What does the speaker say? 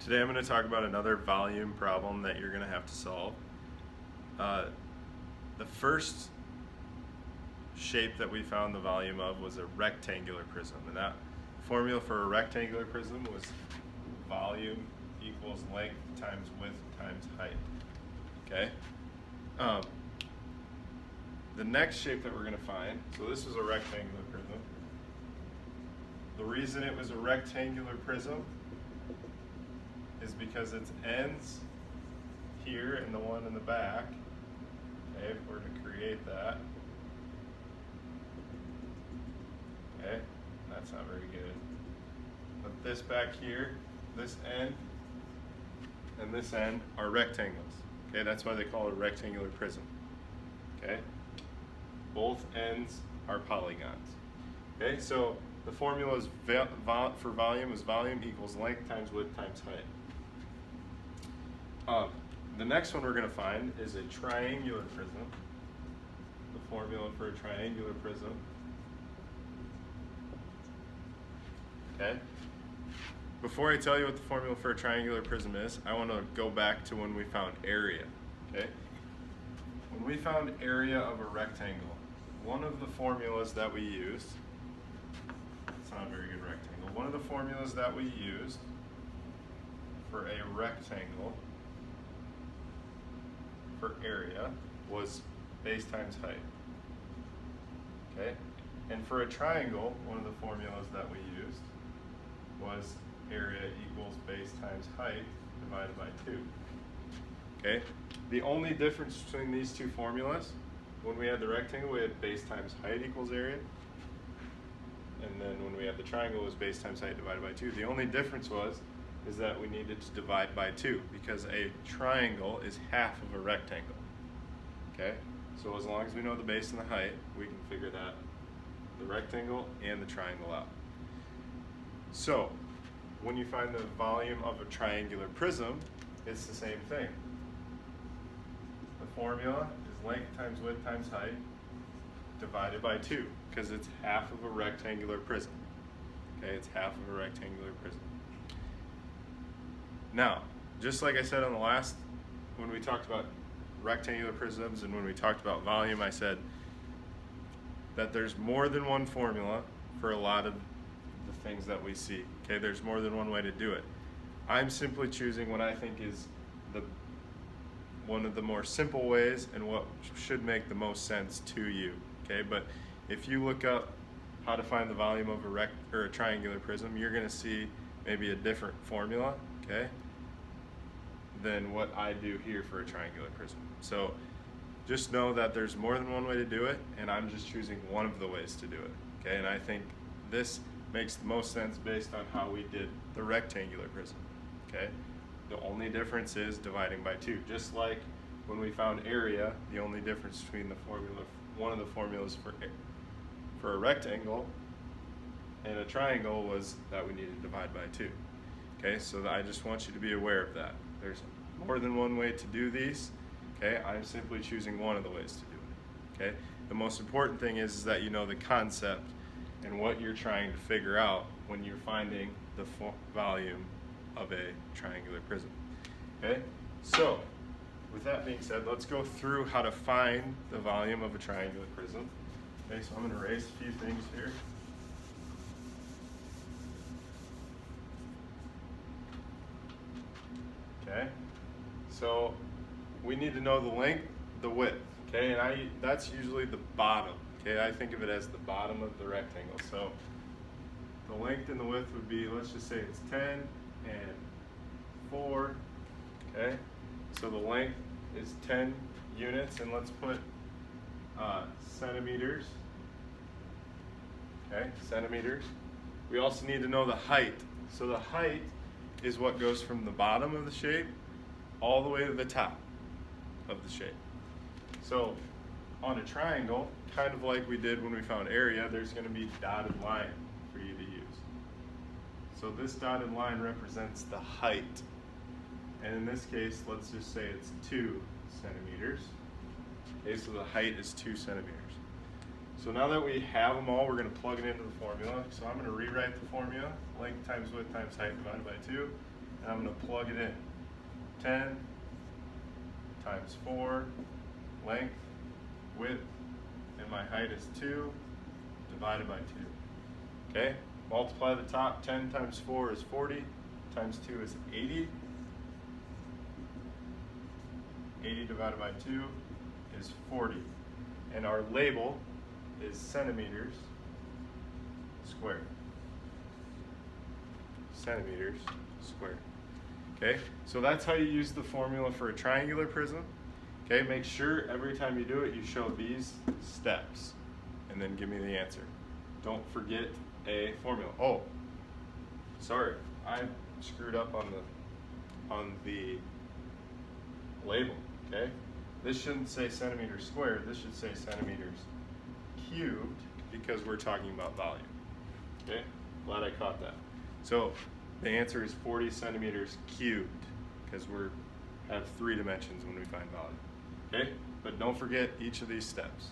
Today I'm going to talk about another volume problem that you're going to have to solve. The first shape that we found the volume of was a rectangular prism, and that formula for a rectangular prism was volume equals length times width times height. Okay? The next shape that we're going to find, so this is a rectangular prism. The reason it was a rectangular prism is because its ends here and the one in the back, okay, if we're to create that, okay, that's not very good. But this back here, this end and this end are rectangles, okay, that's why they call it a rectangular prism, okay. Both ends are polygons, okay, so the formula is for volume is volume equals length times width times height. The next one we're going to find is a triangular prism. The formula for a triangular prism. Okay. Before I tell you what the formula for a triangular prism is, I want to go back to when we found area. Okay. When we found area of a rectangle, one of the formulas that we used, it's not a very good rectangle, one of the formulas that we used for a rectangle for area was base times height. Okay? And for a triangle, one of the formulas that we used was area equals base times height divided by 2. Okay? The only difference between these two formulas, when we had the rectangle, we had base times height equals area. And then when we had the triangle, it was base times height divided by 2. The only difference is that we needed to divide by 2 because a triangle is half of a rectangle. Okay? So as long as we know the base and the height, we can figure that, the rectangle and the triangle out. So when you find the volume of a triangular prism, it's the same thing. The formula is length times width times height divided by 2 because it's half of a rectangular prism. Okay, it's half of a rectangular prism. Now, just like I said on the last, when we talked about rectangular prisms and when we talked about volume, I said that there's more than one formula for a lot of the things that we see. Okay, there's more than one way to do it. I'm simply choosing what I think is one of the more simple ways and what should make the most sense to you. Okay, but if you look up how to find the volume of a triangular prism, you're going to see maybe a different formula. Okay, than what I do here for a triangular prism. So just know that there's more than one way to do it, and I'm just choosing one of the ways to do it. Okay, and I think this makes the most sense based on how we did the rectangular prism. Okay, the only difference is dividing by 2. Just like when we found area, the only difference between the formula, one of the formulas for a rectangle and a triangle was that we needed to divide by 2. Okay, so I just want you to be aware of that. There's more than one way to do these. Okay, I'm simply choosing one of the ways to do it. Okay, the most important thing is that you know the concept and what you're trying to figure out when you're finding the volume of a triangular prism. Okay, so with that being said, let's go through how to find the volume of a triangular prism. Okay, so I'm going to erase a few things here. Okay, so we need to know the length, the width, okay, and that's usually the bottom, okay, I think of it as the bottom of the rectangle. So the length and the width would be, let's just say it's 10 and 4, okay, so the length is 10 units, and let's put centimeters, okay, centimeters. We also need to know the height, so the height is what goes from the bottom of the shape all the way to the top of the shape. So on a triangle, kind of like we did when we found area, there's going to be a dotted line for you to use. So this dotted line represents the height. And in this case, let's just say it's 2 centimeters. Okay, so the height is 2 centimeters. So now that we have them all, we're going to plug it into the formula. So I'm going to rewrite the formula, length times width times height divided by 2. and I'm going to plug it in. 10 times 4, length, width, and my height is 2, divided by 2. Okay, multiply the top. 10 times 4 is 40, times 2 is 80. 80 divided by 2 is 40. And our label is centimeters squared. Centimeters squared. Okay, so that's how you use the formula for a triangular prism. Okay, make sure every time you do it, you show these steps and then give me the answer. Don't forget a formula. Oh, sorry, I screwed up on the label. Okay, this shouldn't say centimeters squared. This should say centimeters cubed because we're talking about volume. Okay, glad I caught that. So the answer is 40 centimeters cubed because we have 3 dimensions when we find volume. Okay, but don't forget each of these steps.